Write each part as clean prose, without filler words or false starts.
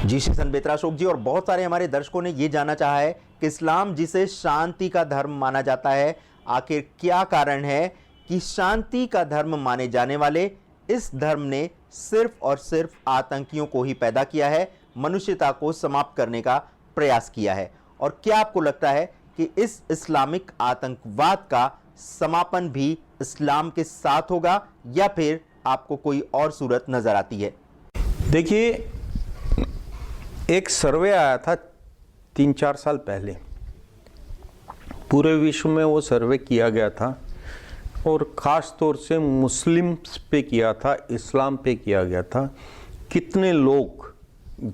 जी श्री संत अशोक जी, और बहुत सारे हमारे दर्शकों ने ये जानना चाहा है कि इस्लाम जिसे शांति का धर्म माना जाता है, आखिर क्या कारण है कि शांति का धर्म माने जाने वाले इस धर्म ने सिर्फ और सिर्फ आतंकियों को ही पैदा किया है, मनुष्यता को समाप्त करने का प्रयास किया है। और क्या आपको लगता है कि इस इस्लामिक आतंकवाद का समापन भी इस्लाम के साथ होगा, या फिर आपको कोई और सूरत नजर आती है? देखिए, एक सर्वे आया था 3-4 साल पहले, पूरे विश्व में वो सर्वे किया गया था और ख़ास तौर से मुस्लिम्स पे किया था, इस्लाम पे किया गया था। कितने लोग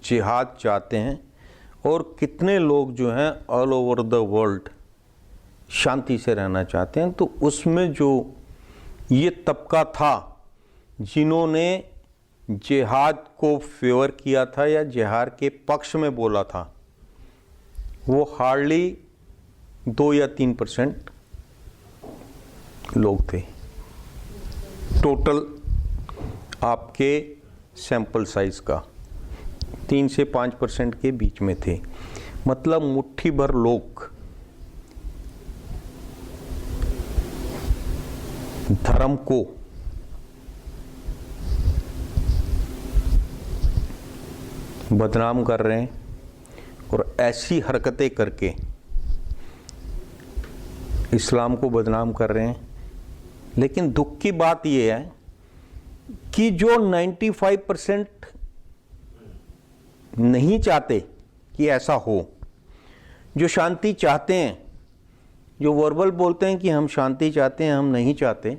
जिहाद चाहते हैं और कितने लोग जो हैं ऑल ओवर द वर्ल्ड शांति से रहना चाहते हैं। तो उसमें जो ये तबका था जिन्होंने जिहाद को फेवर किया था या जिहाद के पक्ष में बोला था, वो हार्डली 2 या 3% लोग थे टोटल आपके सैंपल साइज का। 3 से 5% के बीच में थे। मतलब मुट्ठी भर लोग धर्म को बदनाम कर रहे हैं और ऐसी हरकतें करके इस्लाम को बदनाम कर रहे हैं। लेकिन दुख की बात यह है कि जो 95% नहीं चाहते कि ऐसा हो, जो शांति चाहते हैं, जो वर्बल बोलते हैं कि हम शांति चाहते हैं, हम नहीं चाहते,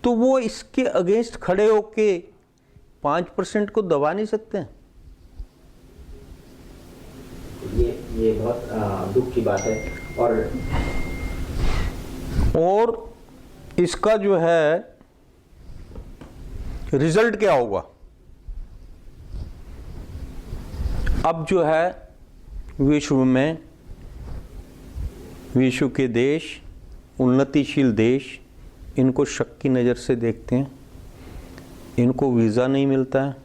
तो वो इसके अगेंस्ट खड़े होके 5% को दबा नहीं सकते हैं। ये बहुत दुख की बात है। और इसका जो है रिजल्ट क्या होगा? अब जो है विश्व में, विश्व के देश, उन्नतिशील देश इनको शक की नज़र से देखते हैं। इनको वीज़ा नहीं मिलता है,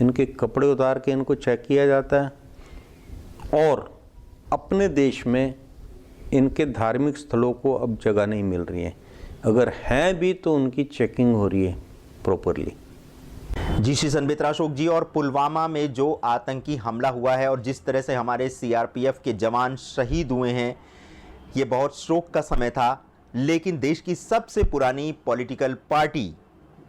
इनके कपड़े उतार के इनको चेक किया जाता है और अपने देश में इनके धार्मिक स्थलों को अब जगह नहीं मिल रही है। अगर हैं भी तो उनकी चेकिंग हो रही है प्रॉपरली। जी श्री संत अशोक जी, और पुलवामा में जो आतंकी हमला हुआ है और जिस तरह से हमारे सीआरपीएफ के जवान शहीद हुए हैं, ये बहुत शोक का समय था। लेकिन देश की सबसे पुरानी पॉलिटिकल पार्टी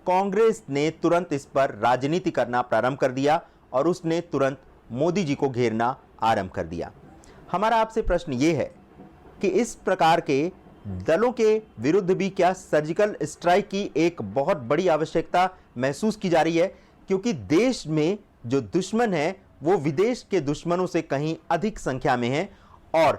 कांग्रेस ने तुरंत इस पर राजनीति करना प्रारंभ कर दिया और उसने तुरंत मोदी जी को घेरना आरंभ कर दिया। हमारा आपसे प्रश्न ये है कि इस प्रकार के दलों के विरुद्ध भी क्या सर्जिकल स्ट्राइक की एक बहुत बड़ी आवश्यकता महसूस की जा रही है? क्योंकि देश में जो दुश्मन है वो विदेश के दुश्मनों से कहीं अधिक संख्या में है, और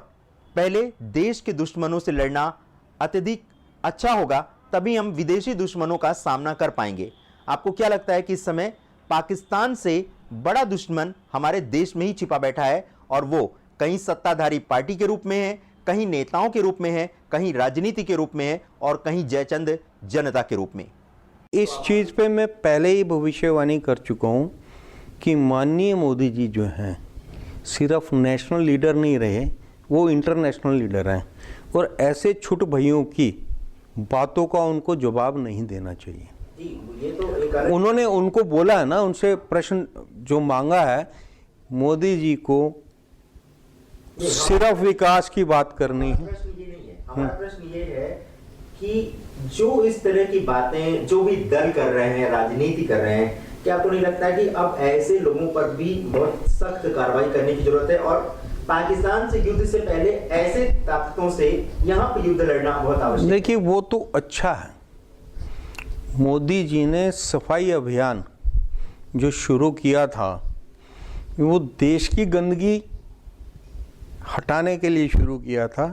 पहले देश के दुश्मनों से लड़ना अत्यधिक अच्छा होगा, तभी हम विदेशी दुश्मनों का सामना कर पाएंगे। आपको क्या लगता है कि इस समय पाकिस्तान से बड़ा दुश्मन हमारे देश में ही छिपा बैठा है, और वो कहीं सत्ताधारी पार्टी के रूप में है, कहीं नेताओं के रूप में है, कहीं राजनीति के रूप में है, और कहीं जयचंद जनता के रूप में? इस चीज़ पे मैं पहले ही भविष्यवाणी कर चुका हूँ कि माननीय मोदी जी जो हैं सिर्फ नेशनल लीडर नहीं रहे, वो इंटरनेशनल लीडर हैं। और ऐसे छुट भइयों की बातों का उनको जवाब नहीं देना चाहिए। ये तो उन्होंने उनको बोला है ना, उनसे प्रश्न जो मांगा है, मोदी जी को सिर्फ विकास की बात करनी है। हमारा प्रश्न ये है कि जो इस तरह की बातें जो भी दल कर रहे हैं, राजनीति कर रहे हैं, क्या आपको नहीं लगता है कि अब ऐसे लोगों पर भी बहुत सख्त कार्रवाई करने की जरूरत है? और पाकिस्तान से युद्ध से पहले ऐसे ताकतों से यहाँ पर युद्ध लड़ना बहुत आवश्यक है। देखिए, वो तो अच्छा है, मोदी जी ने सफाई अभियान जो शुरू किया था वो देश की गंदगी हटाने के लिए शुरू किया था,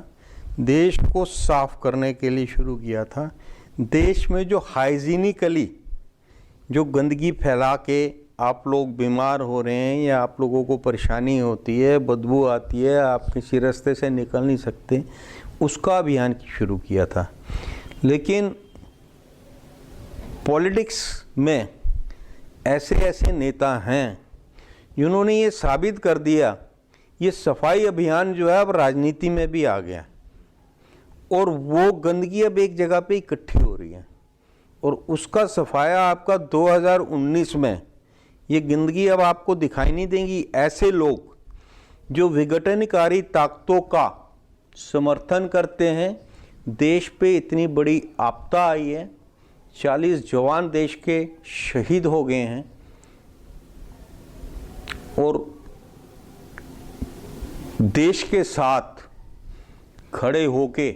देश को साफ करने के लिए शुरू किया था। देश में जो हाइजीनिकली जो गंदगी फैला के आप लोग बीमार हो रहे हैं या आप लोगों को परेशानी होती है, बदबू आती है, आप किसी रास्ते से निकल नहीं सकते, उसका अभियान शुरू किया था। लेकिन पॉलिटिक्स में ऐसे ऐसे नेता हैं जिन्होंने ये साबित कर दिया ये सफाई अभियान जो है अब राजनीति में भी आ गया और वो गंदगी अब एक जगह पे इकट्ठी हो रही है और उसका सफाया आपका 2019 में ये गंदगी अब आपको दिखाई नहीं देंगी। ऐसे लोग जो विघटनकारी ताकतों का समर्थन करते हैं, देश पे इतनी बड़ी आपदा आई है, 40 जवान देश के शहीद हो गए हैं और देश के साथ खड़े होके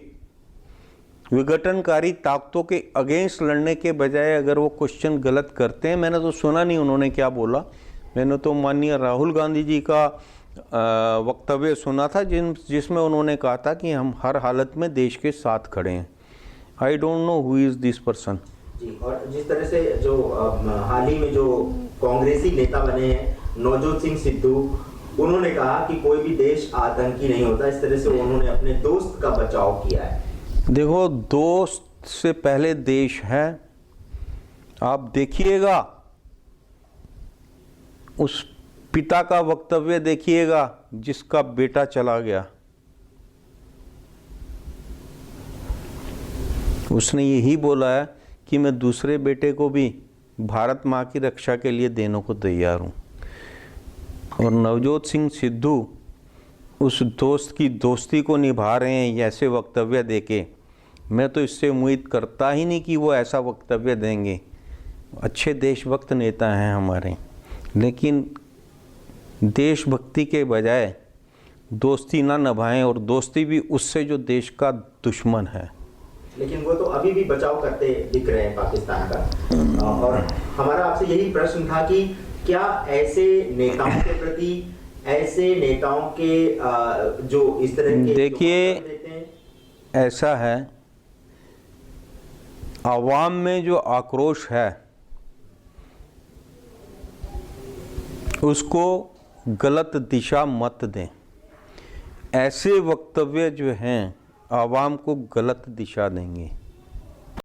विघटनकारी ताकतों के अगेंस्ट लड़ने के बजाय अगर वो क्वेश्चन गलत करते हैं, मैंने तो सुना नहीं उन्होंने क्या बोला, मैंने तो माननीय राहुल गांधी जी का वक्तव्य सुना था जिसमें उन्होंने कहा था कि हम हर हालत में देश के साथ खड़े हैं। I don't know who is this person. जी, और जिस तरह से जो हाल ही में जो कांग्रेसी नेता बने हैं नवजोत सिंह सिद्धू, उन्होंने कहा कि कोई भी देश आतंकी नहीं होता, इस तरह से उन्होंने अपने दोस्त का बचाव किया है। देखो, दोस्त से पहले देश है। आप देखिएगा उस पिता का वक्तव्य, देखिएगा जिसका बेटा चला गया, उसने यही बोला है कि मैं दूसरे बेटे को भी भारत माँ की रक्षा के लिए देने को तैयार हूँ। और नवजोत सिंह सिद्धू उस दोस्त की दोस्ती को निभा रहे हैं ऐसे वक्तव्य देके। मैं तो इससे उम्मीद करता ही नहीं कि वो ऐसा वक्तव्य देंगे। अच्छे देशभक्त नेता हैं हमारे, लेकिन देशभक्ति के बजाय दोस्ती ना निभाएं और दोस्ती भी उससे जो देश का दुश्मन है। लेकिन वो तो अभी भी बचाव करते दिख रहे हैं पाकिस्तान का। और हमारा आपसे यही प्रश्न था कि क्या ऐसे नेताओं के प्रति, ऐसे नेताओं के जो इस तरह के, देखिए ऐसा है, आवाम में जो आक्रोश है उसको गलत दिशा मत दें। ऐसे वक्तव्य जो हैं आवाम को गलत दिशा देंगे।